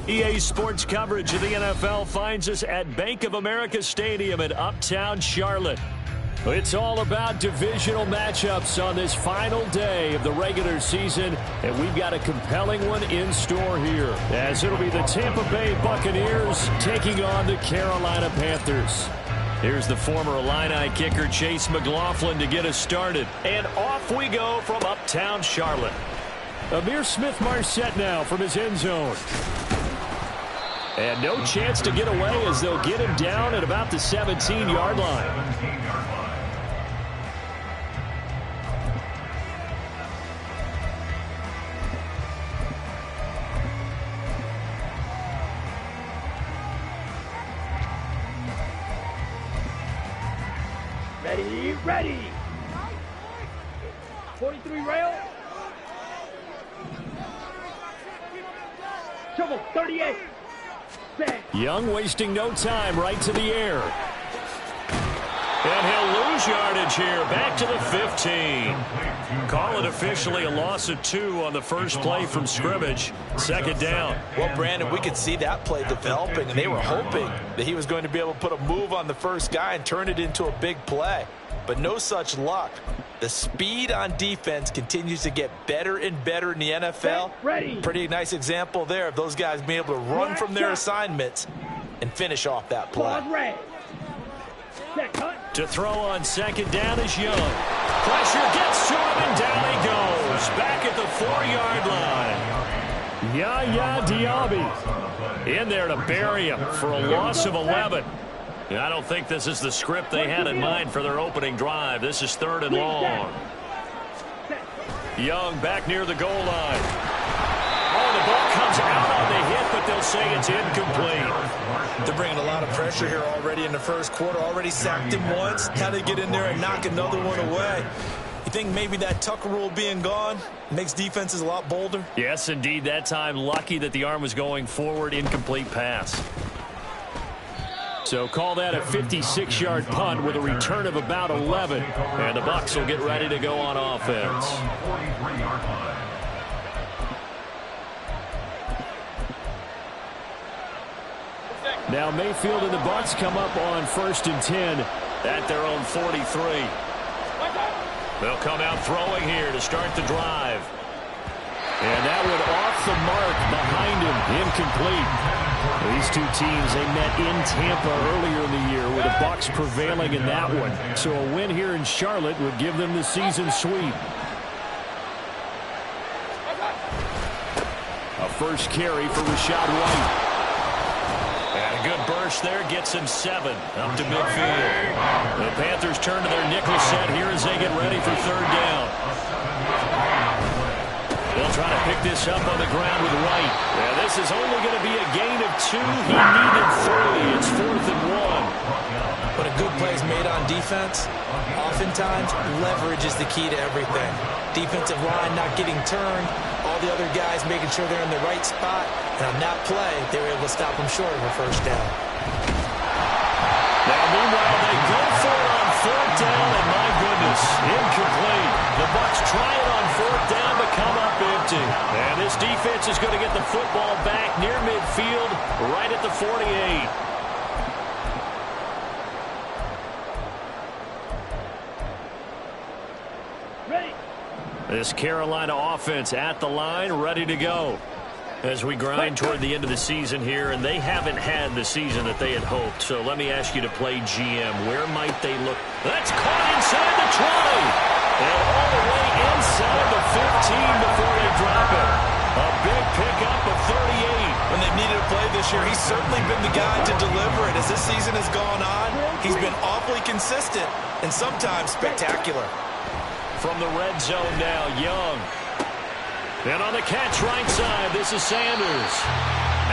EA Sports coverage of the NFL finds us at Bank of America Stadium in Uptown Charlotte. It's all about divisional matchups on this final day of the regular season, and we've got a compelling one in store here, as it'll be the Tampa Bay Buccaneers taking on the Carolina Panthers. Here's the former Illini kicker Chase McLaughlin to get us started, and off we go from Uptown Charlotte. Amir Smith-Marset now from his end zone. And no chance to get away as they'll get him down at about the 17-yard line. Ready. 43 rail. Trouble, 38. Young wasting no time, right to the air. And he'll lose yardage here, back to the 15. Call it officially a loss of 2 on the first play from scrimmage. Second down. Well, Brandon, we could see that play developing, and they were hoping that he was going to be able to put a move on the first guy and turn it into a big play. But no such luck. The speed on defense continues to get better and better in the NFL. Pretty nice example there of those guys being able to run from their assignments and finish off that play. To throw on second down is Young. Pressure gets to him, and down he goes. Back at the 4-yard line. Yaya Diaby in there to bury him for a loss of 11. I don't think this is the script they had in mind for their opening drive. This is 3rd and long. Young back near the goal line. Oh, the ball comes out on the hit, but they'll say it's incomplete. They're bringing a lot of pressure here already in the first quarter. Already sacked him once. How to get in there and knock another one away. You think maybe that Tucker rule being gone makes defenses a lot bolder? Yes, indeed. That time, lucky that the arm was going forward. Incomplete pass. So call that a 56-yard punt with a return of about 11. And the Bucs will get ready to go on offense. Now Mayfield and the Bucs come up on 1st and 10 at their own 43. They'll come out throwing here to start the drive. And that one off the mark behind him, incomplete. These two teams, they met in Tampa earlier in the year with the Bucs prevailing in that one. So a win here in Charlotte would give them the season sweep. A first carry for Rachaad White. And a good burst there gets him 7 up to midfield. The Panthers turn to their nickel set here as they get ready for 3rd down. They'll try to pick this up on the ground with White. Yeah, this is only going to be a gain of 2. He needed 3. It's 4th and 1. When a good play is made on defense, oftentimes leverage is the key to everything. Defensive line not getting turned, all the other guys making sure they're in the right spot. And on that play, they were able to stop them short of a first down. Now, meanwhile, they go for it on 4th down, and my goodness, incomplete. The Bucs try it on 4th down, but come up empty. And this defense is going to get the football back near midfield, right at the 48. This Carolina offense at the line, ready to go. As we grind toward the end of the season here, and they haven't had the season that they had hoped. So let me ask you to play GM. Where might they look? That's caught inside the 20. And all the way inside the 15 before they drop it. A big pickup of 38. When they've needed a play this year, he's certainly been the guy to deliver it. As this season has gone on, he's been awfully consistent and sometimes spectacular. From the red zone now, Young. And on the catch right side, this is Sanders.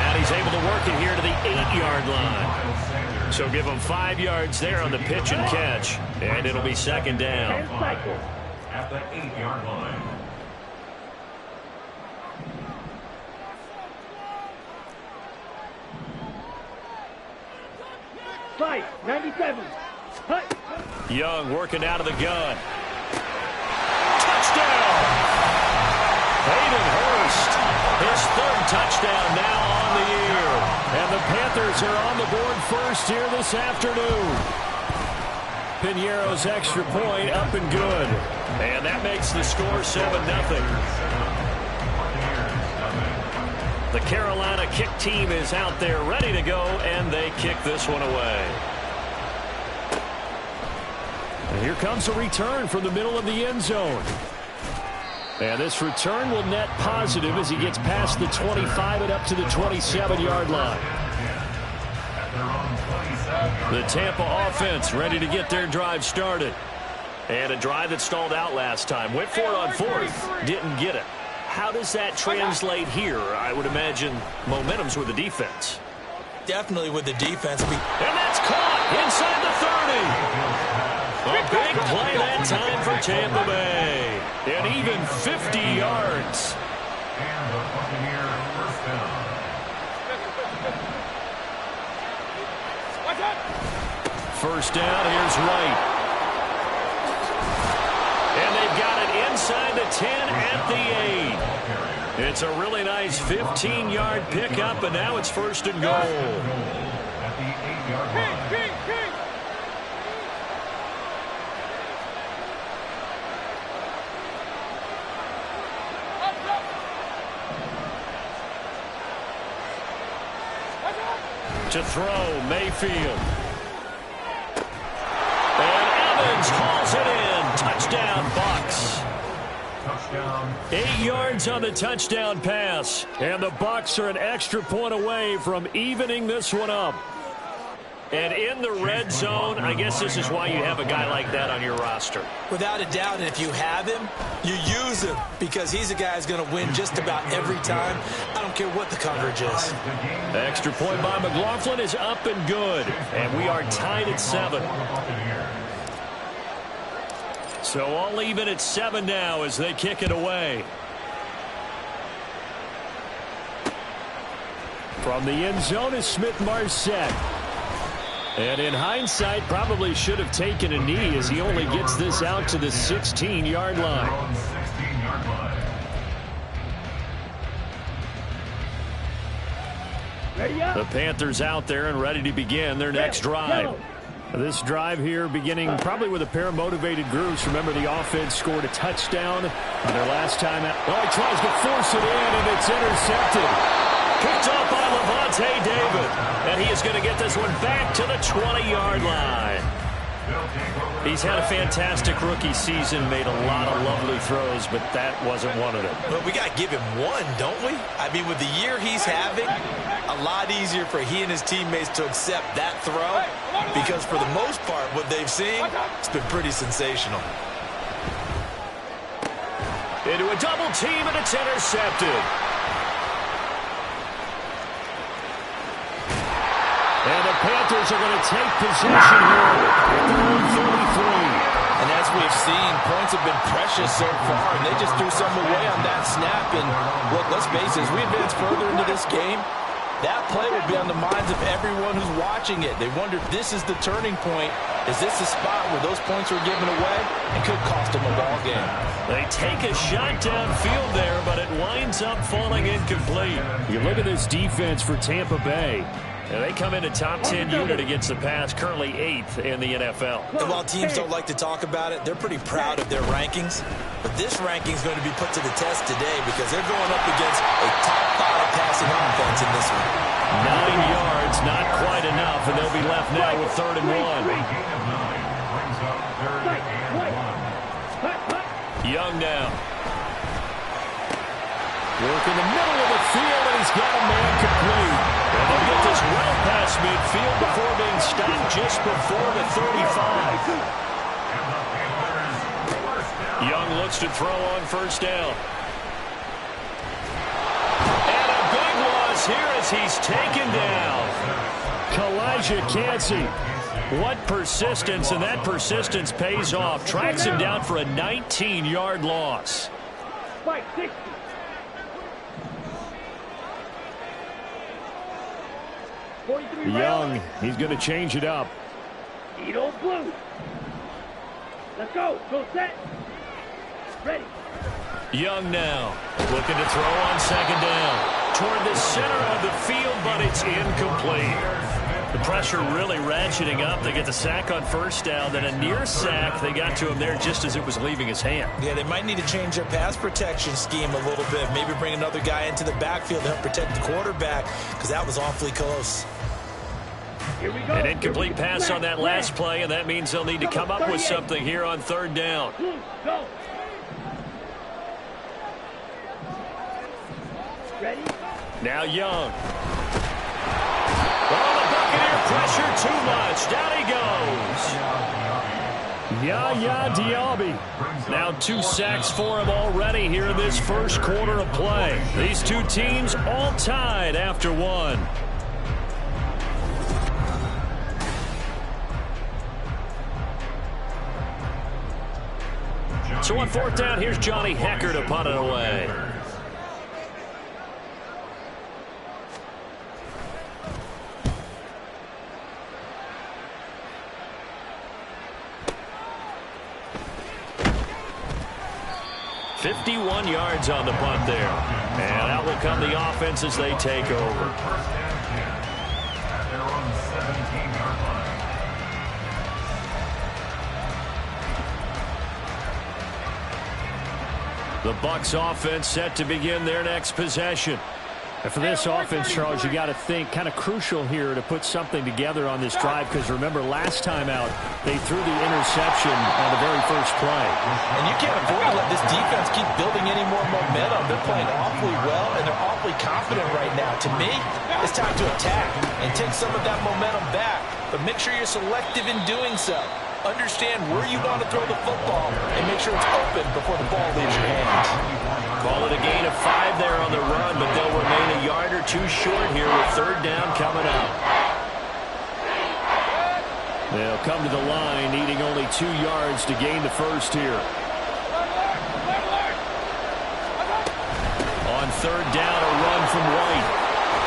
And he's able to work it here to the 8-yard line. So give them 5 yards there on the pitch and catch. And it'll be second down. At the 8-yard line. Fight, 97. Hut. Young working out of the gun. Touchdown! Hayden Hurst, his 3rd touchdown now on the year. And the Panthers are on the board first here this afternoon. Piñeiro's extra point up and good. And that makes the score 7-0. The Carolina kick team is out there ready to go, and they kick this one away. And here comes a return from the middle of the end zone. And this return will net positive as he gets past the 25 and up to the 27-yard line. The Tampa offense ready to get their drive started. And a drive that stalled out last time. Went for it on 4th. Didn't get it. How does that translate here? I would imagine momentum's with the defense. Definitely with the defense. And that's caught inside the 30. A big play that time for Tampa Bay. And even 50 yards. And the Buccaneer first down. First down, here's Wright. And they've got it inside the 10 at the 8. It's a really nice 15-yard pickup, and now it's first and goal. At the 8-yard line. To throw, Mayfield. And Evans hauls it in. Touchdown, Bucs. Touchdown. 8 yards on the touchdown pass. And the Bucs are an extra point away from evening this one up. And in the red zone, I guess this is why you have a guy like that on your roster. Without a doubt, and if you have him, you use him because he's a guy who's going to win just about every time. I don't care what the coverage is. The extra point by McLaughlin is up and good. And we are tied at 7. So all even at 7 now as they kick it away. From the end zone is Smith-Marset. And in hindsight, probably should have taken a knee as he only gets this out to the 16-yard line. The Panthers out there and ready to begin their next drive. This drive here beginning probably with a pair of motivated groups. Remember, the offense scored a touchdown on their last time out. Oh, he tries to force it in, and it's intercepted. Picked off by Levante David. And he is going to get this one back to the 20-yard line. He's had a fantastic rookie season, made a lot of lovely throws, but that wasn't one of them. Well, we got to give him one, don't we? I mean, with the year he's having, a lot easier for he and his teammates to accept that throw because for the most part, what they've seen, it's been pretty sensational. Into a double team, and it's intercepted. And the Panthers are going to take possession here at their own 33. And as we've seen, points have been precious so far, and they just threw some away on that snap. And look, let's face it, as we advance further into this game, that play will be on the minds of everyone who's watching it. They wonder, this is the turning point. Is this the spot where those points are given away? It could cost them a ball game. They take a shot downfield there, but it winds up falling incomplete. You look at this defense for Tampa Bay. And they come in a top 10 unit against the pass, currently 8th in the NFL. And while teams don't like to talk about it, they're pretty proud of their rankings. But this ranking is going to be put to the test today because they're going up against a top 5 passing offense in this one. 9 yards, not quite enough, and they'll be left now with 3rd and 1. Young now. Work in the middle of the field, and he's got a man complete. And they'll get this well past midfield before being stopped just before the 35. Young looks to throw on first down. And a big loss here as he's taken down. Kalijah Cansey. What persistence, and that persistence pays off. Tracks him down for a 19-yard loss. Spike 60. Young, he's going to change it up. Edo blue. Let's go. Go set. Ready. Young now, looking to throw on second down. Toward the center of the field, but it's incomplete. The pressure really ratcheting up. They get the sack on first down, then a near sack. They got to him there just as it was leaving his hand. Yeah, they might need to change their pass protection scheme a little bit. Maybe bring another guy into the backfield to help protect the quarterback, because that was awfully close. Here we go. An incomplete pass on that last play, and that means they'll need to come up with something here on third down. Go. Ready? Now Young. Oh, the Buccaneer pressure too much. Down he goes. Yaya Diaby. Now 2 sacks for him already here in this first quarter of play. These two teams all tied after one. So on fourth down, here's Johnny Hecker to punt it away. "51 yards on the punt there. And out will come the offense as they take over. First and 10 at their own 17-yard line. The Bucs offense set to begin their next possession. And for this offense, Charles, you got to think kind of crucial here to put something together on this drive, because remember last time out they threw the interception on the very first play. And you can't afford to let this defense keep building any more momentum. They're playing awfully well, and they're awfully confident right now. To me, it's time to attack and take some of that momentum back. But make sure you're selective in doing so. Understand where you want to throw the football and make sure it's open before the ball leaves your hands. Call it a gain of 5 there on the run, but they'll remain a yard or two short here with third down coming up. They'll come to the line needing only 2 yards to gain the first here. On third down, a run from White.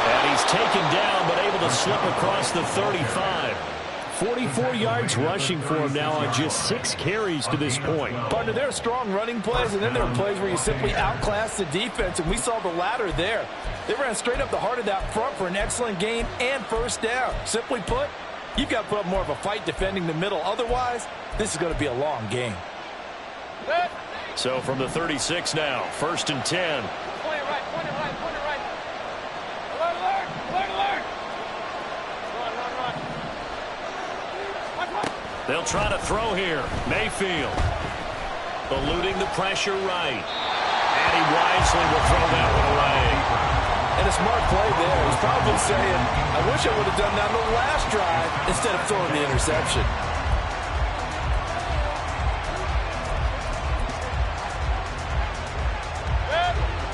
And he's taken down but able to slip across the 35. 44 yards rushing for him now on just 6 carries to this point. Partner, there are strong running plays, and then there are plays where you simply outclass the defense, and we saw the latter there. They ran straight up the heart of that front for an excellent gain and first down. Simply put, you've got to put up more of a fight defending the middle. Otherwise, this is going to be a long game. So from the 36 now, first and 10. Point it right, point it right, point it right. Alert, alert, alert, alert. Run. They'll try to throw here. Mayfield eluding the pressure right. And he wisely will throw that one away. And a smart play there. He's probably saying, I wish I would have done that on the last drive instead of throwing the interception.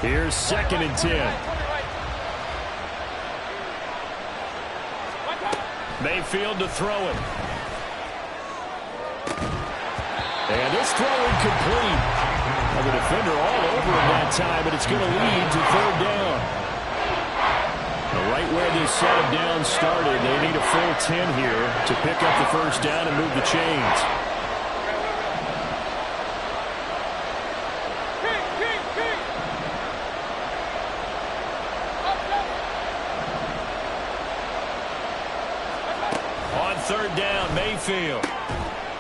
Here's second and 10. Mayfield to throw it. And this throw incomplete. The defender all over him that time, but it's going to lead to third down. Right where this set of downs started, they need a full 10 here to pick up the first down and move the chains. On third down, Mayfield.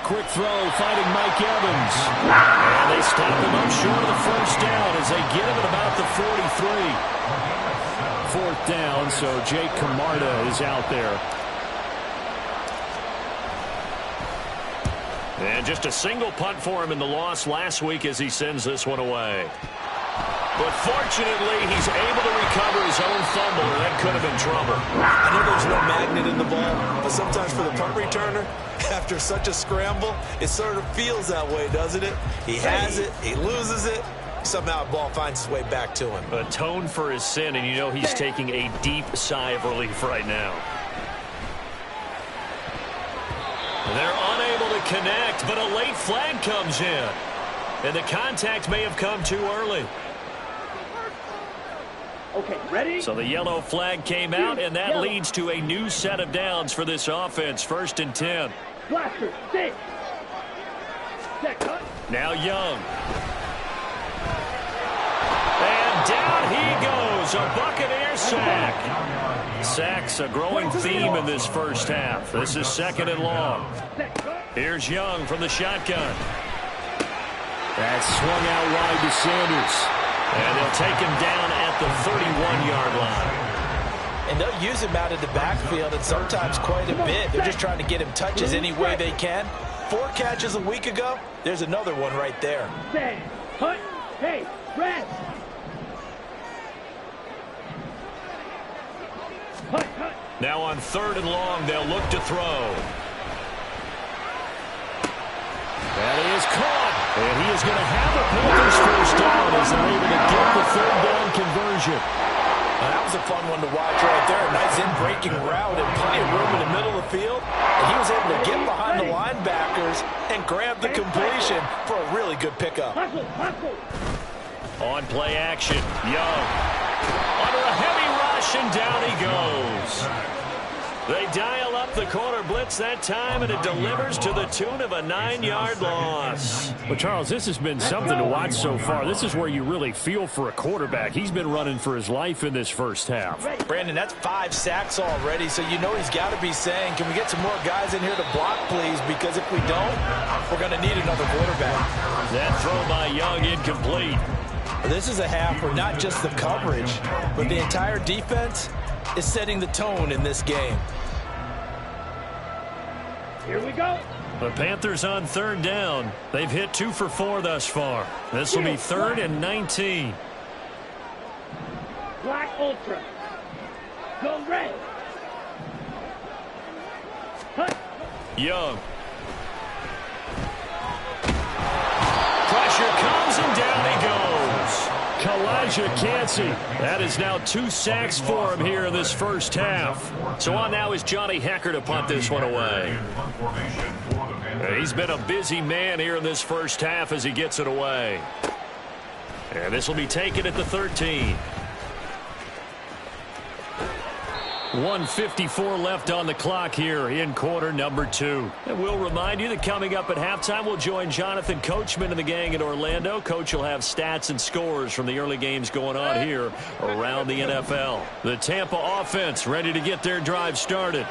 Quick throw, fighting Mike Evans. And they stop him up short of the first down as they get him at about the 43. Fourth down, so Jake Camarda is out there. And just a single punt for him in the loss last week as he sends this one away. But fortunately, he's able to recover his own fumble, and that could have been trouble. I know there's no magnet in the ball, but sometimes for the punt returner, after such a scramble, it sort of feels that way, doesn't it? He has it, he loses it, somehow the ball finds its way back to him. Atone for his sin, and you know he's taking a deep sigh of relief right now. They're unable to connect, but a late flag comes in. And the contact may have come too early. Okay, ready? So the yellow flag came out, and that leads to a new set of downs for this offense. 1st and 10. Blaster, sit. Set, cut. Now Young. And down he goes. A Buccaneer sack. Sacks a growing theme in this first half. This is 2nd and long. Here's Young from the shotgun. That's swung out wide to Sanders. And they'll take him down at the 31-yard line. And they'll use him out in the backfield, and sometimes quite a bit. They're just trying to get him touches any way they can. 4 catches a week ago. There's another one right there. Set, cut, hey, rest. Cut, cut. Now on 3rd and long, they'll look to throw. That is caught. And he is going to have a Panthers first down as they're able to get the 3rd down conversion. Now, that was a fun one to watch right there. A nice in-breaking route and plenty of room in the middle of the field. And he was able to get behind the linebackers and grab the completion for a really good pickup. Hustle, hustle. On play action, Young. Under a heavy rush, and down he goes. They dial up the corner blitz that time, and it delivers to the tune of a 9-yard loss. Well, Charles, this has been something to watch so far. This is where you really feel for a quarterback. He's been running for his life in this first half. Brandon, that's 5 sacks already, so you know he's got to be saying, can we get some more guys in here to block, please? Because if we don't, we're going to need another quarterback. That throw by Young incomplete. This is a half where not just the coverage, but the entire defense is setting the tone in this game. Here we go. The Panthers on 3rd down. They've hit 2 for 4 thus far. This will be 3rd and 19. Black Ultra. Go red. Cut. Young. Pressure comes, and down he goes. Kalijah Cansey. That is now 2 sacks for him here in this first half. So on now is Johnny Hecker to punt this one away. He's been a busy man here in this first half as he gets it away. And this will be taken at the 13. 1:54 left on the clock here in quarter number 2. And we'll remind you that coming up at halftime, we'll join Jonathan Coachman and the gang in Orlando. Coach will have stats and scores from the early games going on here around the NFL. The Tampa offense ready to get their drive started.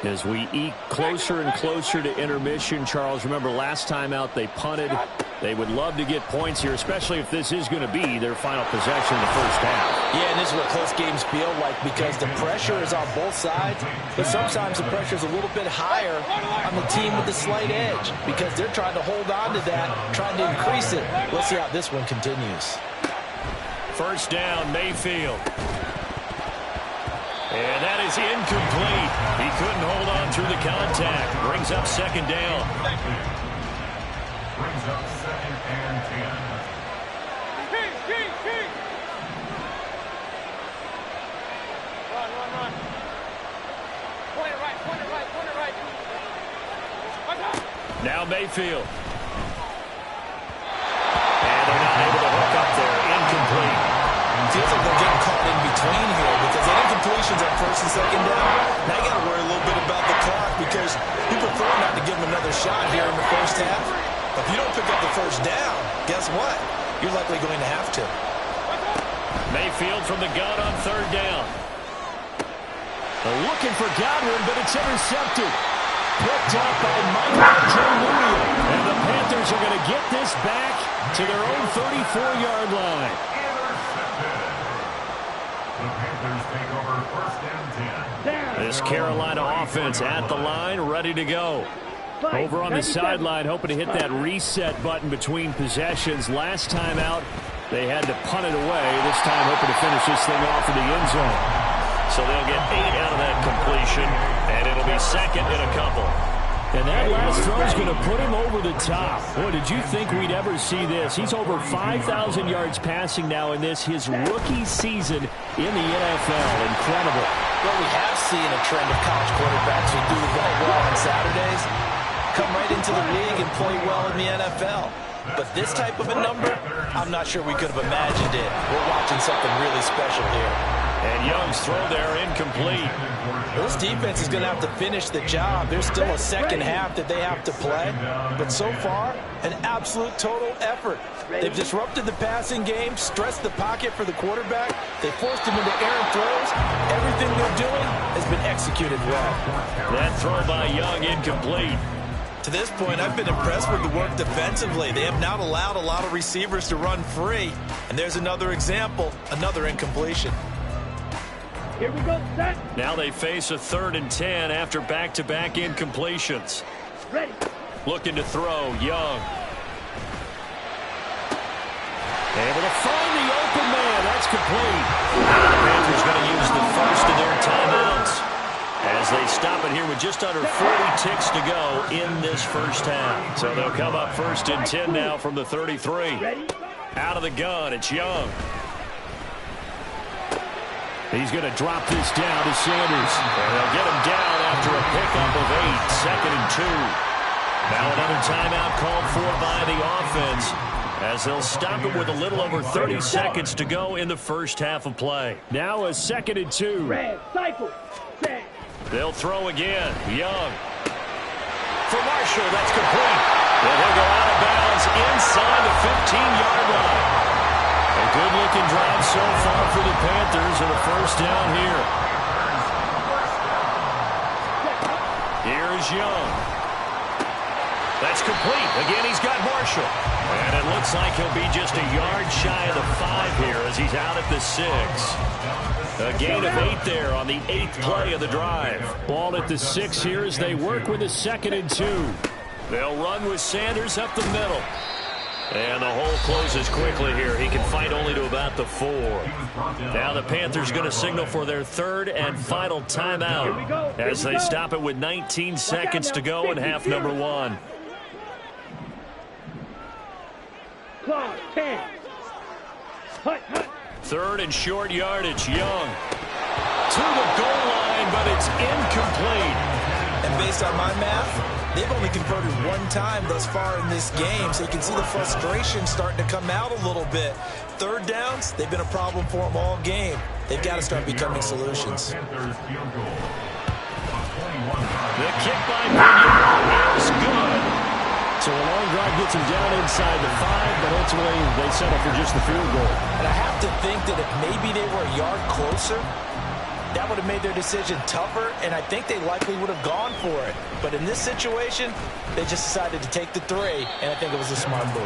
As we eke closer and closer to intermission, Charles, remember last time out they punted. They would love to get points here, especially if this is going to be their final possession in the first half. Yeah, and this is what close games feel like because the pressure is on both sides, but sometimes the pressure is a little bit higher on the team with the slight edge because they're trying to hold on to that, trying to increase it. Let's see how this one continues. First down, Mayfield. And that is incomplete. He couldn't hold on through the contact. Brings up 2nd down. Brings up 2nd and 10. Run. Point it right. Now Mayfield. And they're not able to hook up there. Incomplete. Feels like they're getting caught in between here because the incompletions on 1st and 2nd down. Now you got to worry a little bit about the clock because you prefer not to give them another shot here in the first half. If you don't pick up the first down, guess what? You're likely going to have to. Mayfield from the gun on 3rd down. Looking for Godwin, but it's intercepted. Picked up by Michael J. And the Panthers are going to get this back to their own 34-yard line. The Panthers take over 1st and 10. This Carolina offense at the line, ready to go. Over on the sideline, hoping to hit that reset button between possessions. Last time out, they had to punt it away. This time, hoping to finish this thing off in the end zone. So they'll get 8 out of that completion, and it'll be 2nd and a couple. And that last throw is going to put him over the top. Boy, did you think we'd ever see this? He's over 5,000 yards passing now in this, his rookie season in the NFL. Incredible. Well, we have seen a trend of college quarterbacks who do well on Saturdays. come right into the league and play well in the NFL. But this type of a number, I'm not sure we could have imagined it. We're watching something really special here. And Young's throw there incomplete. This defense is going to have to finish the job. There's still a second half that they have to play. But so far, an absolute total effort. They've disrupted the passing game, stressed the pocket for the quarterback. They forced him into errant throws. Everything they're doing has been executed well. That throw by Young incomplete. To this point, I've been impressed with the work defensively. They have not allowed a lot of receivers to run free. And there's another example, another incompletion. Here we go, set. Now they face a 3rd and 10 after back-to-back incompletions. Ready. Looking to throw, Young. Able to find the open man. That's complete. Now the Panthers going to use the first of their timeouts as they stop it here with just under 40 ticks to go in this first half. So they'll come up 1st and 10 now from the 33. Ready. Out of the gun, it's Young. He's going to drop this down to Sanders. And they'll get him down after a pickup of 8, 2nd and 2. Now another timeout called for by the offense as they'll stop it with a little over 30 seconds to go in the first half of play. Now a 2nd and 2. Red, cycle, set. They'll throw again. Young. For Marshall, that's complete. And he'll go out of bounds inside the 15-yard line. A good-looking drive so far for the Panthers and a first down here. Here's Young. That's complete. Again, he's got Marshall. And it looks like he'll be just a yard shy of the 5 here as he's out at the 6. A gain of 8 there on the 8th play of the drive. Ball at the 6 here as they work with a 2nd and 2. They'll run with Sanders up the middle. And the hole closes quickly here. He can fight only to about the 4. Now the Panthers going to signal for their 3rd and final timeout as they stop it with 19 seconds to go in half number 1. Clock, 10. Hut, hut. 3rd and short yardage. Young to the goal line, but it's incomplete. And based on my math, they've only converted 1 time thus far in this game, so you can see the frustration starting to come out a little bit. 3rd downs, they've been a problem for them all game. They've got to start becoming solutions. The kick by Pinion is good. So a long drive gets him down inside the 5, but ultimately they settle for just the field goal. And I have to think that if maybe they were a yard closer, that would have made their decision tougher, and I think they likely would have gone for it. But in this situation, they just decided to take the 3, and I think it was a smart move.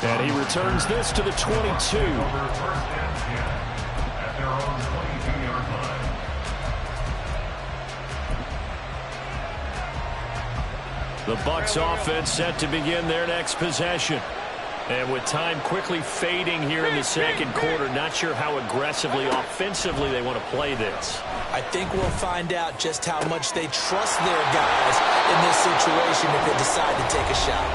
And he returns this to the 22. The Bucs offense set to begin their next possession. And with time quickly fading here in the 2nd quarter, not sure how aggressively, offensively they want to play this. I think we'll find out just how much they trust their guys in this situation if they decide to take a shot.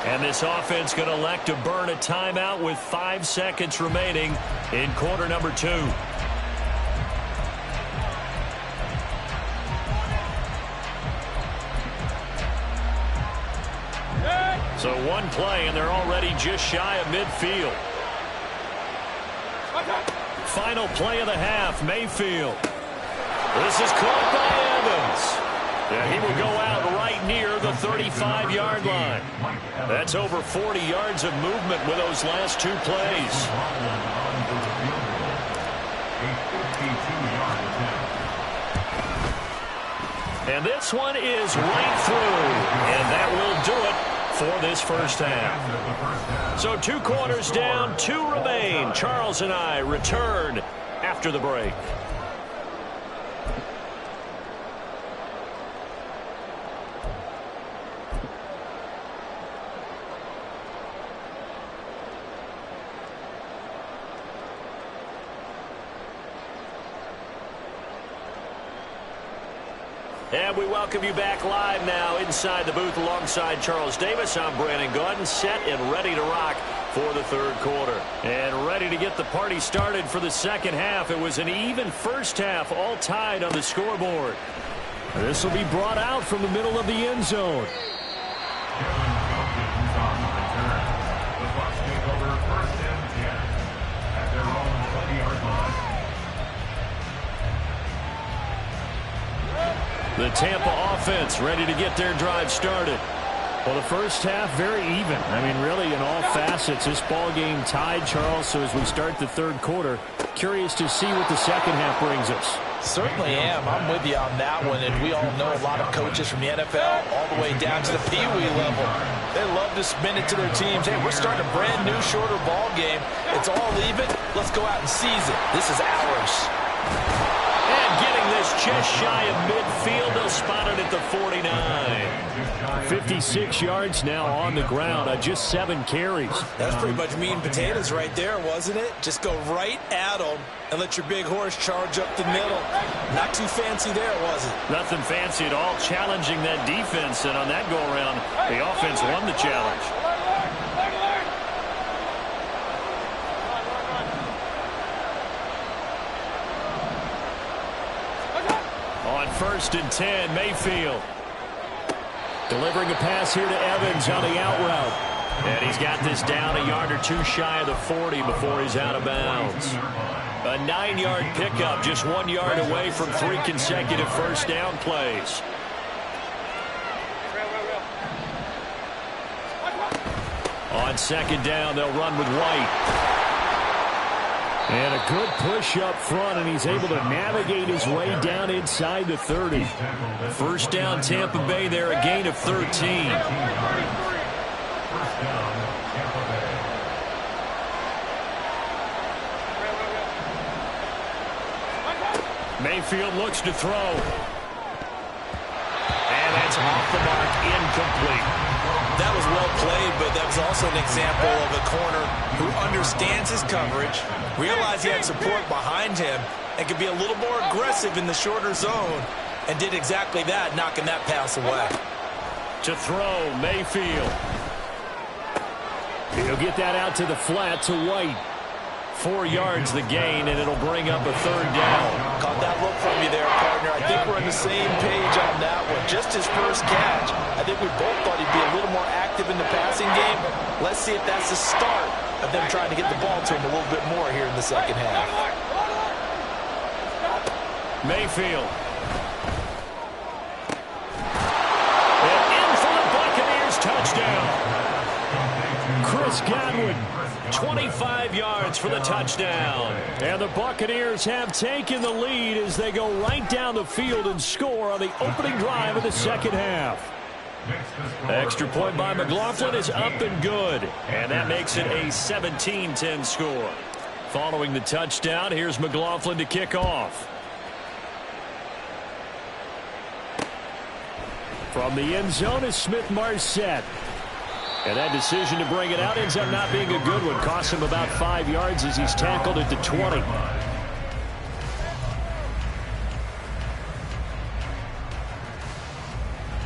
And this offense going to elect to burn a timeout with 5 seconds remaining in quarter number 2. So 1 play, and they're already just shy of midfield. Final play of the half, Mayfield. This is caught by Evans. And he will go out right near the 35-yard line. That's over 40 yards of movement with those last 2 plays. And this one is right through. And that will do it for this first half. So 2 quarters down, 2 remain. Charles and I return after the break. And we welcome you back live now inside the booth alongside Charles Davis. I'm Brandon Gaudin, set and ready to rock for the 3rd quarter. And ready to get the party started for the 2nd half. It was an even first half, all tied on the scoreboard. This will be brought out from the middle of the end zone. on the return. The Bucs take over 1st and 10 at their own 20-yard line. The Tampa offense ready to get their drive started. Well, the first half, very even. I mean, really, in all facets, this ball game tied, Charles. So as we start the third quarter, curious to see what the second half brings us. Certainly am. I'm with you on that one. And we all know a lot of coaches from the NFL all the way down to the Pee Wee level. They love to spin it to their teams. Hey, we're starting a brand new, shorter ball game. It's all even. Let's go out and seize it. This is ours. And getting this just shy of midfield, they'll spot it at the 49. 56 yards now on the ground on just 7 carries. That's pretty much meat and potatoes right there, wasn't it? Just go right at them and let your big horse charge up the middle. Not too fancy there, was it? Nothing fancy at all, challenging that defense. And on that go-around, the offense won the challenge. On 1st and 10, Mayfield. Delivering a pass here to Evans on the out route. And he's got this down a yard or two shy of the 40 before he's out of bounds. A 9-yard pickup, just 1 yard away from 3 consecutive first down plays. On 2nd down, they'll run with White. And a good push up front, and he's able to navigate his way down inside the 30. First down, Tampa Bay there, a gain of 13. First down, Tampa Bay. Mayfield looks to throw. And that's off the mark, incomplete. That was well played, but that was also an example of a corner who understands his coverage, realized he had support behind him, and could be a little more aggressive in the shorter zone, and did exactly that, knocking that pass away. To throw, Mayfield. He'll get that out to the flat to White. 4 yards the gain, and it'll bring up a 3rd down. Caught that look from you there, partner. I think we're on the same page on that one. Just his first catch. I think we both thought he'd be a little more active in the passing game. Let's see if that's the start of them trying to get the ball to him a little bit more here in the second half. Mayfield. And in for the Buccaneers touchdown. Chris Godwin. 25 yards for the touchdown. And the Buccaneers have taken the lead as they go right down the field and score on the opening drive of the second half. Extra point by McLaughlin is up and good. And that makes it a 17-10 score. Following the touchdown, here's McLaughlin to kick off. From the end zone is Smith-Marset. And that decision to bring it out ends up not being a good one. Costs him about 5 yards as he's tackled at the 20.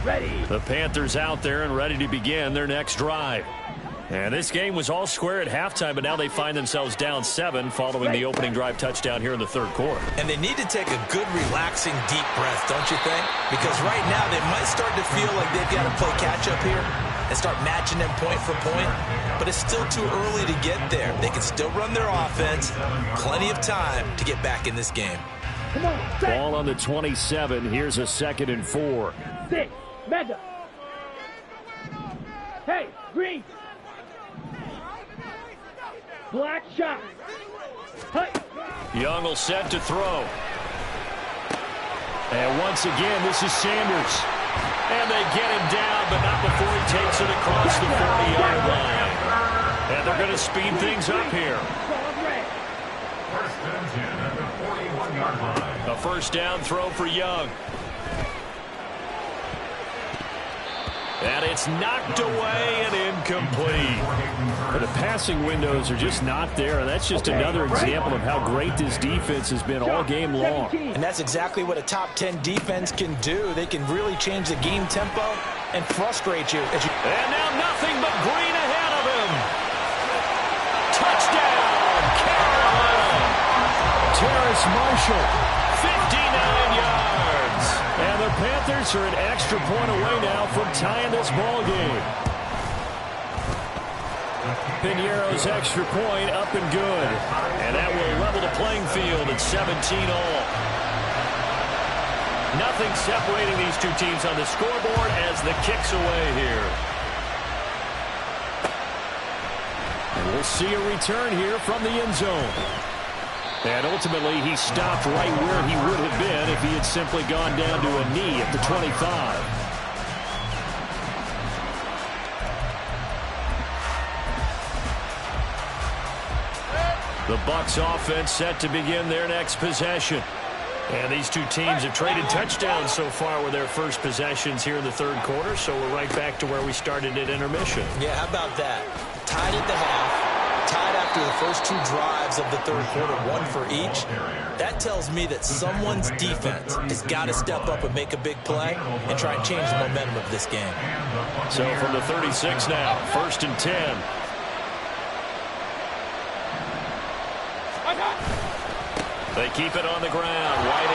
Ready. The Panthers out there and ready to begin their next drive. And this game was all square at halftime, but now they find themselves down 7 following the opening drive touchdown here in the third quarter. And they need to take a good, relaxing, deep breath, don't you think? Because right now they might start to feel like they've got to play catch-up here and start matching them point for point. But it's still too early to get there. They can still run their offense. Plenty of time to get back in this game. Come on, Ball on the 27. Here's a 2nd and 4. 6. Mega. Hey, green. Black shot. Hey. Young will set to throw. And once again, this is Sanders. And they get him down, but not before he takes it across the 40-yard line. And they're going to speed things up here. First and 10 at the 41-yard line. A first down throw for Young. And it's knocked away and incomplete. But the passing windows are just not there. And that's just another example of how great this defense has been all game long. And that's exactly what a top 10 defense can do. They can really change the game tempo and frustrate you. And now nothing but green ahead of him. Touchdown, Carolina. Terrace Marshall, 59 yards. And the the Panthers are an extra point away now from tying this ball game. Piñeiro's extra point up and good. And that will level the playing field at 17-all. Nothing separating these two teams on the scoreboard as the kick's away here. And we'll see a return here from the end zone. And ultimately, he stopped right where he would have been if he had simply gone down to a knee at the 25. The Bucs offense set to begin their next possession. And these two teams have traded touchdowns so far with their first possessions here in the third quarter, so we're right back to where we started at intermission. Yeah, how about that? Tied at the half, tied after the first two drives of the third quarter, one for each. That tells me that someone's defense has got to step up and make a big play and try and change the momentum of this game. So from the 36 now, 1st and 10. They keep it on the ground. White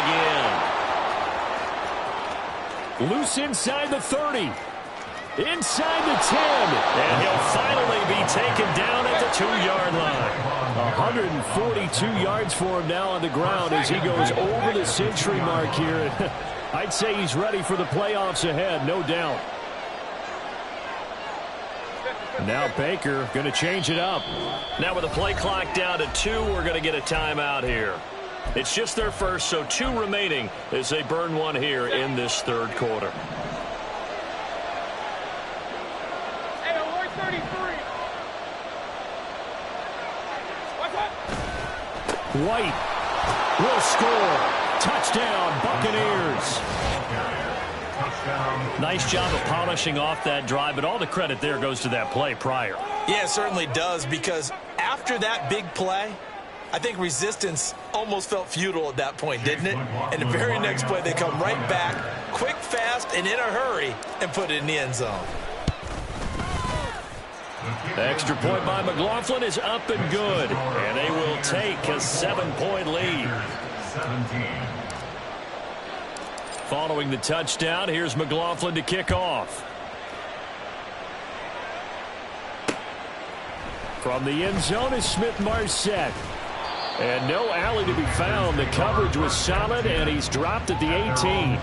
again. Loose inside the 30. Inside the 10. And he'll finally be taken down at the 2-yard line. 142 yards for him now on the ground as he goes over the century mark here. I'd say he's ready for the playoffs ahead, no doubt. Now Baker going to change it up. Now with the play clock down to 2, we're going to get a timeout here. It's just their first, so 2 remaining as they burn one here in this third quarter. Hey, Lloyd 33. What's up? White will score. Touchdown, Buccaneers. Nice job of polishing off that drive, but all the credit there goes to that play prior. Yeah, it certainly does, because after that big play, I think resistance almost felt futile at that point, didn't it? And the very next play, they come right back, quick, fast, and in a hurry, and put it in the end zone. The extra point by McLaughlin is up and good, and they will take a 7-point lead. Following the touchdown, here's McLaughlin to kick off. From the end zone is Smith-Marset. And no alley to be found. The coverage was solid, and he's dropped at the 18.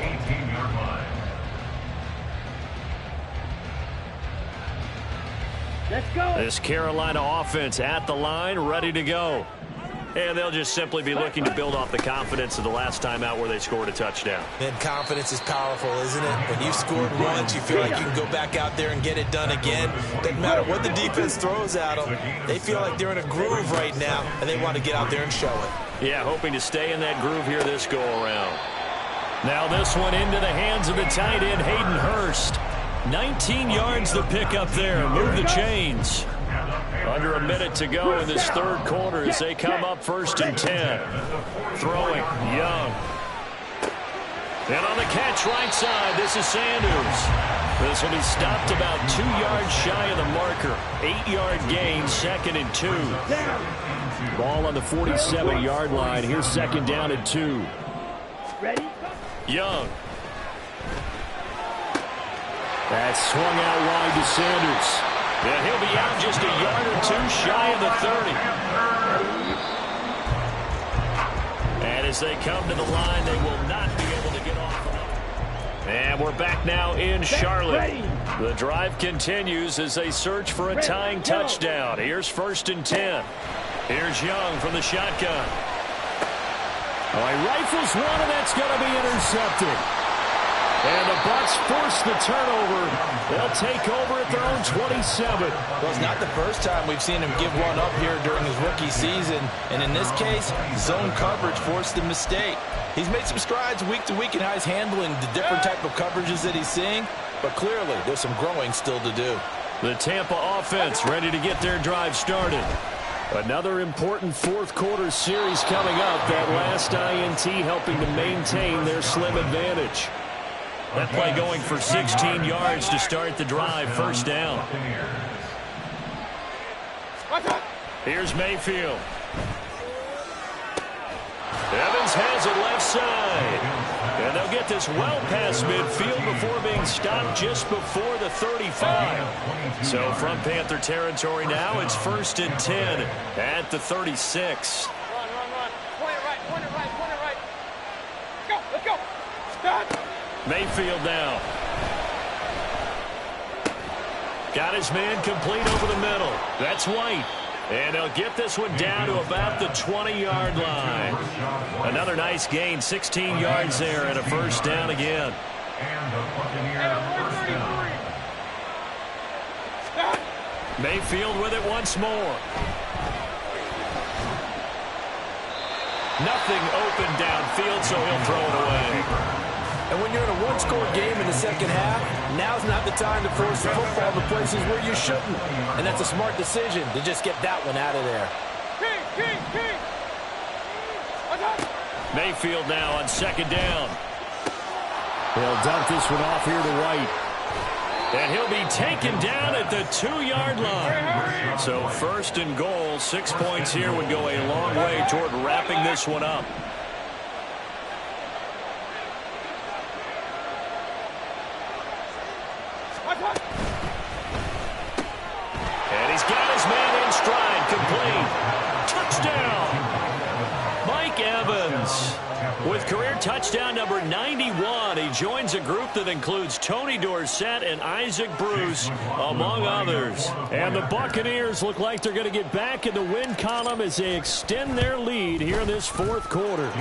Let's go. This Carolina offense at the line, ready to go. And they'll just simply be looking to build off the confidence of the last time out where they scored a touchdown. And confidence is powerful, isn't it? When you've scored once, you feel like you can go back out there and get it done again. Doesn't matter what the defense throws at them. They feel like they're in a groove right now, and they want to get out there and show it. Yeah, hoping to stay in that groove here this go-around. Now this one into the hands of the tight end, Hayden Hurst. 19 yards the pick up there. Move the chains. Under a minute to go in this third quarter as they come up 1st and 10. Throwing, Young. And on the catch right side, this is Sanders. This will be stopped about 2 yards shy of the marker. 8-yard gain, 2nd and 2. Ball on the 47-yard line. Here's 2nd down and 2. Ready? Young. That's swung out wide to Sanders. And he'll be out just a yard or 2 shy of the 30. And as they come to the line, they will not be able to get off. And we're back now in Charlotte. The drive continues as they search for a tying touchdown. Here's 1st and 10. Here's Young from the shotgun. Oh, he rifles one, and that's going to be intercepted. And the Bucs force the turnover. They'll take over at their own 27. Well, it's not the first time we've seen him give one up here during his rookie season. And in this case, zone coverage forced the mistake. He's made some strides week to week in how he's handling the different type of coverages that he's seeing. But clearly, there's some growing still to do. The Tampa offense ready to get their drive started. Another important fourth quarter series coming up. That last INT helping to maintain their slim advantage. That play going for 16 yards to start the drive. 1st down. Here's Mayfield. Evans has it left side. And they'll get get this well past midfield before being stopped just before the 35. So from Panther territory now, it's 1st and 10 at the 36. Run. Point it right. Let's go. Stop. Mayfield now. Got his man complete over the middle. That's White. And they'll get this one down to about the 20-yard line. Another nice gain, 16 yards there, and a first down again. Mayfield with it once more. Nothing open downfield, so he'll throw it away. And when you're in a one-score game in the second half, now's not the time to force the football to places where you shouldn't. And that's a smart decision to just get that one out of there. King. Mayfield now on 2nd down. They'll dump this one off here to White. And he'll be taken down at the 2-yard line. So 1st and goal, 6 points here would go a long way toward wrapping this one up. And he's got his man in stride, complete. Touchdown! Mike Evans with career touchdown number 91. He joins a group that includes Tony Dorsett and Isaac Bruce, among others. And the Buccaneers look like they're going to get back in the win column as they extend their lead here in this 4th quarter.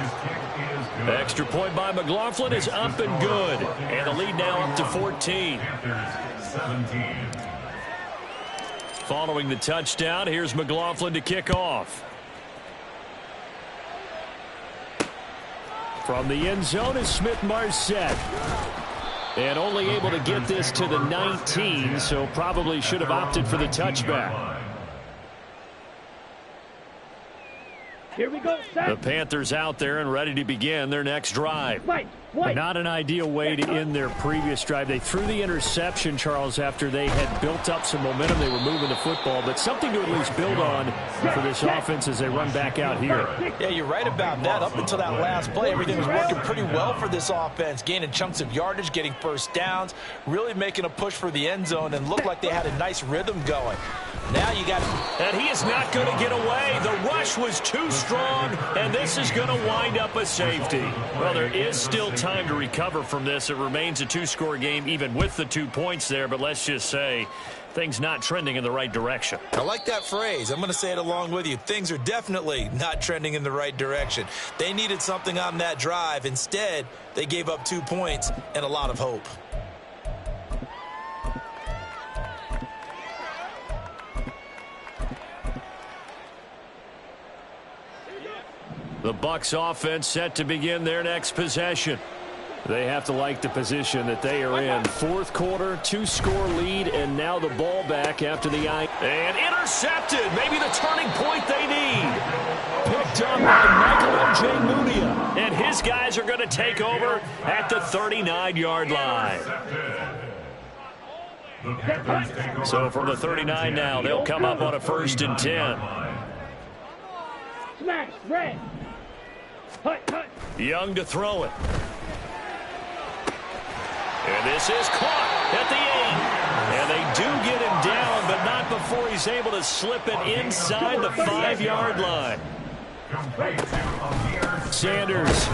Extra point by McLaughlin is up and good. And the lead now up to 14. Following the touchdown, here's McLaughlin to kick off. From the end zone is Smith-Marset. And only able to get this to the 19, so probably should have opted for the touchback. Here we go, The set. Panthers out there and ready to begin their next drive. White. Not an ideal way to end their previous drive. They threw the interception, Charles, after they had built up some momentum. They were moving the football, but something to at least build on for this offense as they run back out here. Yeah, you're right about that. Up until that last play, everything was working pretty well for this offense, gaining chunks of yardage, getting first downs, really making a push for the end zone, and looked like they had a nice rhythm going. Now you got... And he is not going to get away. The rush was too strong, and this is going to wind up a safety. Well, there is still time to recover from this. It remains a 2-score game, even with the 2 points there, but let's just say things not trending in the right direction. I like that phrase. I'm going to say it along with you. Things are definitely not trending in the right direction. They needed something on that drive. Instead, they gave up 2 points and a lot of hope. The Bucs offense set to begin their next possession. They have to like the position that they are in. 4th quarter, 2-score lead, and now the ball back after the eye. And intercepted. Maybe the turning point they need. Picked up by Michael Ojemudia. And his guys are going to take over at the 39-yard line. So from the 39 now, they'll come up on a 1st and 10. Smash, red. Hut. Young to throw it. And this is caught at the 8. And they do get him down, but not before he's able to slip it inside the 5-yard line. Sanders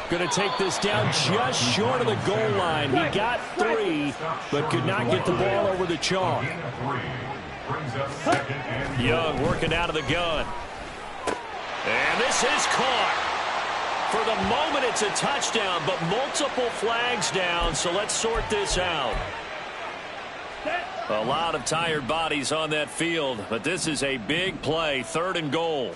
going to take this down just short of the goal line. He got 3, but could not get the ball over the chalk. Young working out of the gun. And this is caught. For the moment, it's a touchdown, but multiple flags down, so let's sort this out. A lot of tired bodies on that field, but this is a big play, 3rd and goal.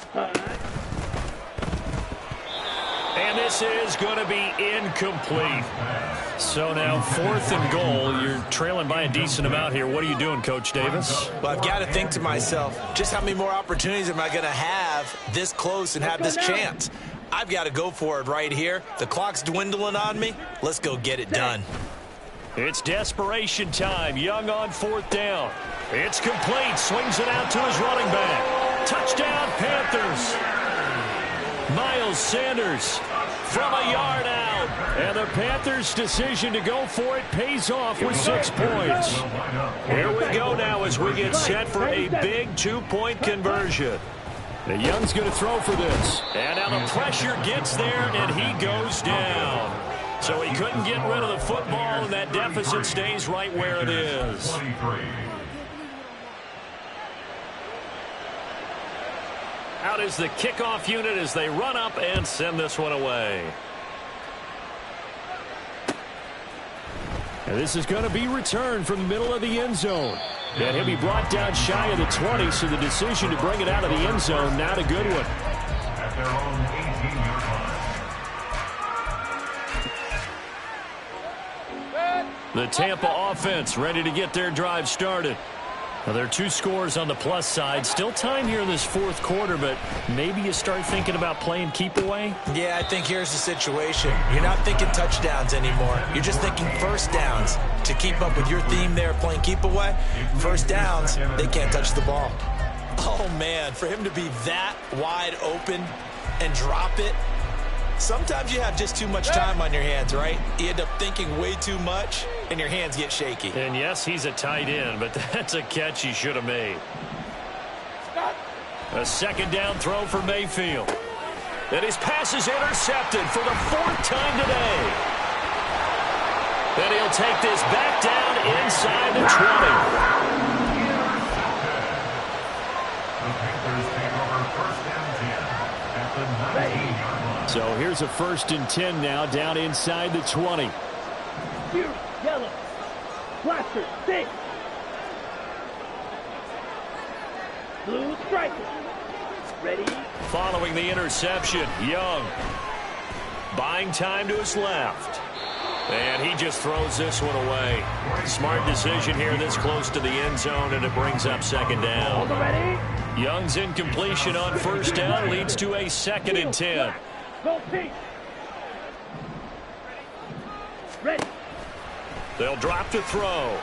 And this is going to be incomplete. So now 4th and goal. You're trailing by a decent amount here. What are you doing, Coach Davis? Well, I've got to think to myself, just how many more opportunities am I going to have this close and have this chance? I've got to go for it right here. The clock's dwindling on me. Let's go get it done. It's desperation time. Young on 4th down. It's complete. Swings it out to his running back. Touchdown, Panthers. Miles Sanders from a yard out. And the Panthers' decision to go for it pays off with 6 points. Here we go now as we get set for a big 2-point conversion. The Young's going to throw for this. And now the pressure gets there, and he goes down. So he couldn't get rid of the football, and that deficit stays right where it is. Out is the kickoff unit as they run up and send this one away. And this is going to be returned from the middle of the end zone. And he'll be brought down shy of the 20, so the decision to bring it out of the end zone, not a good one. At their own 18-yard line. The Tampa offense ready to get their drive started. Now, there are 2 scores on the plus side. Still time here in this fourth quarter, but maybe you start thinking about playing keep away? Yeah, I think here's the situation. You're not thinking touchdowns anymore. You're just thinking first downs. To keep up with your theme there, playing keep away, first downs, they can't touch the ball. Oh, man, for him to be that wide open and drop it, sometimes you have just too much time on your hands, right? You end up thinking way too much, and your hands get shaky. And yes, he's a tight end, but that's a catch he should have made. A second down throw for Mayfield. And his pass is intercepted for the 4th time today. Then he'll take this back down inside the 20. The Panthers take over first down 10 at the 19-yard line. So here's a 1st and 10 now, down inside the 20. Here, yellow. Blaster, 6. Blue striker. Ready? Following the interception, Young buying time to his left. And he just throws this one away. Smart decision here this close to the end zone, and it brings up 2nd down. Ready? Young's incompletion on 1st down leads to a 2nd and 10. Go team. Ready. They'll drop to throw.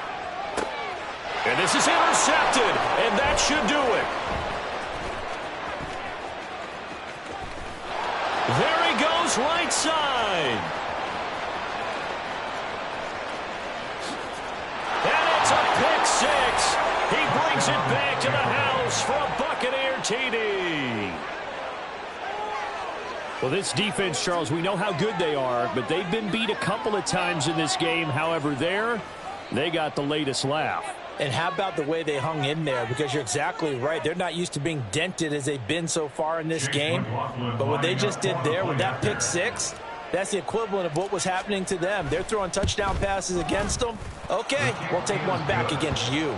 And this is intercepted, and that should do it. There he goes, right side. And it's a pick 6. He brings it back to the house for a Buccaneer TD. Well, this defense, Charles, we know how good they are, but they've been beat a couple of times in this game. However, they got the latest laugh. And how about the way they hung in there? Because you're exactly right. They're not used to being dented as they've been so far in this game. But what they just did there with that pick 6, that's the equivalent of what was happening to them. They're throwing touchdown passes against them. Okay, we'll take one back against you.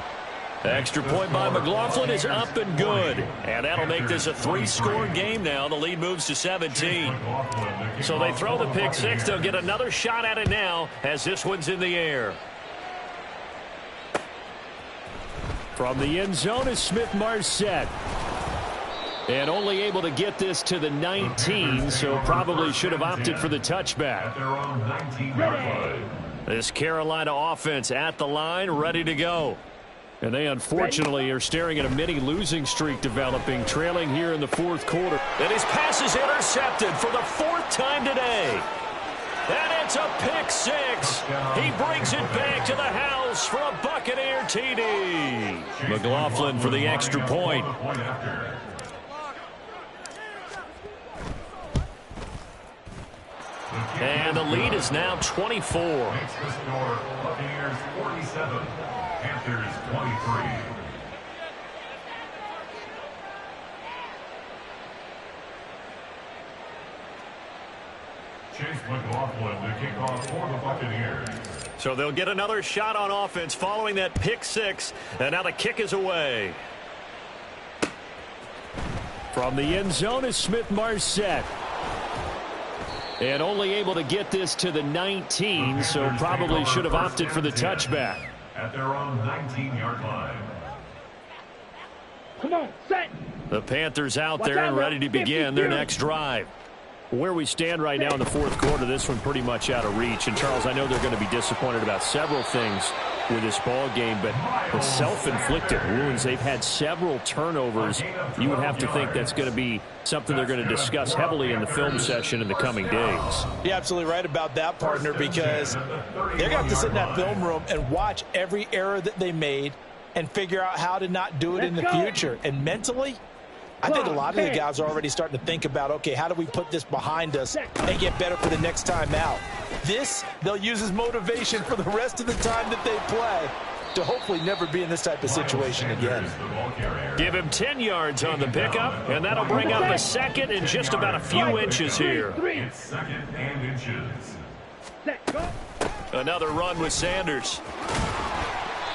Extra point by McLaughlin is up and good. And that'll make this a 3-score game now. The lead moves to 17. So they throw the pick 6. They'll get another shot at it now as this one's in the air. From the end zone is Smith-Marset. And only able to get this to the 19, so probably should have opted for the touchback. At their own 19-yard line. This Carolina offense at the line, ready to go. And they unfortunately are staring at a mini losing streak developing, trailing here in the 4th quarter. And his pass is intercepted for the 4th time today. And it's a pick 6. He brings it back to the house for a Buccaneer TD. McLaughlin for the extra point. And the lead is now 24. Makes the score Buccaneers 47, Panthers 23. Chase McLaughlin to kick off for the Buccaneers. So they'll get another shot on offense following that pick 6. And now the kick is away. From the end zone is Smith-Marset. And only able to get this to the 19, so probably should have opted for the touchback. At their own 19-yard line. Come on, set. The Panthers out there and ready to begin their next drive. Where we stand right now in the 4th quarter, this one pretty much out of reach. And, Charles, I know they're going to be disappointed about several things. with this ball game, but the self-inflicted wounds, they've had several turnovers. You would have to think that's going to be something they're going to discuss heavily in the film session in the coming days. You're absolutely right about that, partner, because they're going to have to sit in that film room and watch every error that they made and figure out how to not do it in the future. And mentally, I think a lot of the guys are already starting to think about, okay, how do we put this behind us and get better for the next time out? This, they'll use as motivation for the rest of the time that they play to hopefully never be in this type of situation again. Give him 10 yards on the pickup, and that'll bring up a second and just about a few inches here. Second and inches. Another run with Sanders.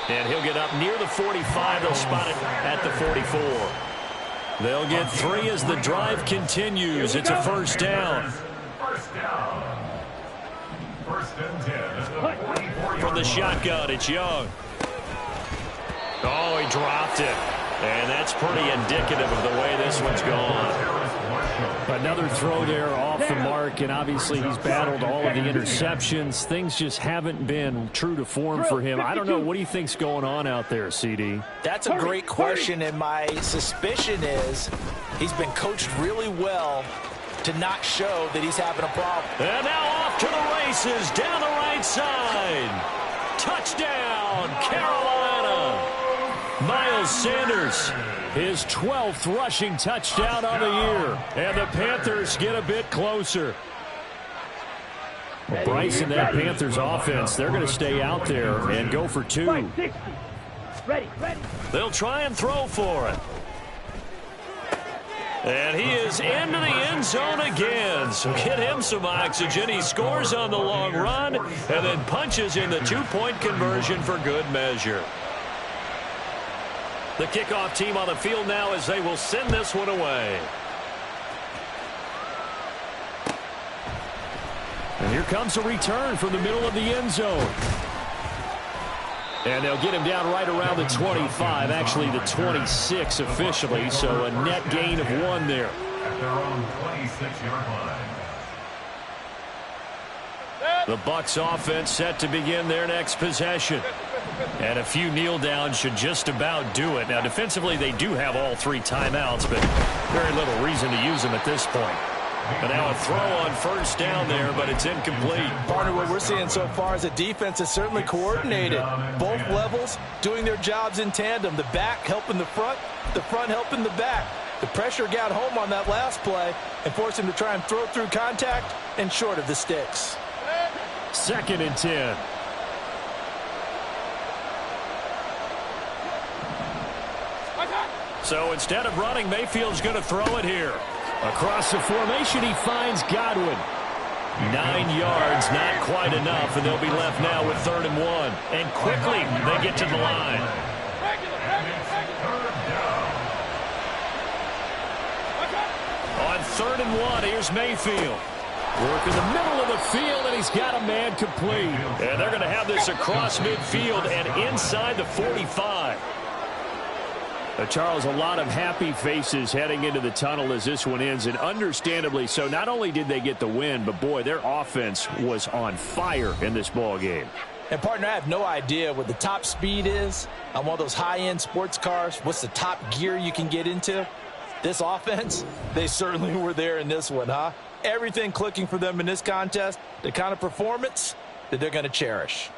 And he'll get up near the 45. They'll spot it at the 44. They'll get 3 as the drive continues. It's a first down. First down. First and 10 at the 44. From the shotgun, it's Young. Oh, he dropped it. And that's pretty indicative of the way this one's gone. Another throw there off the mark, and obviously he's battled all of the interceptions. Things just haven't been true to form for him. I don't know. What do you think's going on out there, CD? That's a great question, and my suspicion is he's been coached really well to not show that he's having a problem. And now off to the races down the right side. Touchdown, Carolina. Miles Sanders, his 12th rushing touchdown on the year. And the Panthers get a bit closer. Well, Bryce and that Panthers offense, they're going to stay out there and go for 2. Ready. They'll try and throw for it. And he is into the end zone again. So get him some oxygen. He scores on the long run and then punches in the 2-point conversion for good measure. The kickoff team on the field now as they will send this one away. And here comes a return from the middle of the end zone. And they'll get him down right around the 25, actually the 26 officially, so a net gain of 1 there. At their own 26-yard line. The Bucs offense set to begin their next possession. And a few kneel downs should just about do it. Now, defensively, they do have all 3 timeouts, but very little reason to use them at this point. And now a throw on first down there, but it's incomplete. Partner, what we're seeing so far is a defense is certainly coordinated. Both levels doing their jobs in tandem. The back helping the front helping the back. The pressure got home on that last play and forced him to try and throw through contact and short of the sticks. 2nd and 10. So instead of running, Mayfield's going to throw it here. Across the formation, he finds Godwin. 9 yards, not quite enough, and they'll be left now with 3rd and 1. And quickly, they get to the line. On 3rd and 1, here's Mayfield. Work in the middle of the field, and he's got a man complete. And they're going to have this across midfield and inside the 45. Charles, a lot of happy faces heading into the tunnel as this one ends, and understandably so. Not only did they get the win, but, boy, their offense was on fire in this ball game. And, partner, I have no idea what the top speed is on one of those high-end sports cars. What's the top gear you can get into? This offense, they certainly were there in this one, huh? Everything clicking for them in this contest, the kind of performance that they're going to cherish.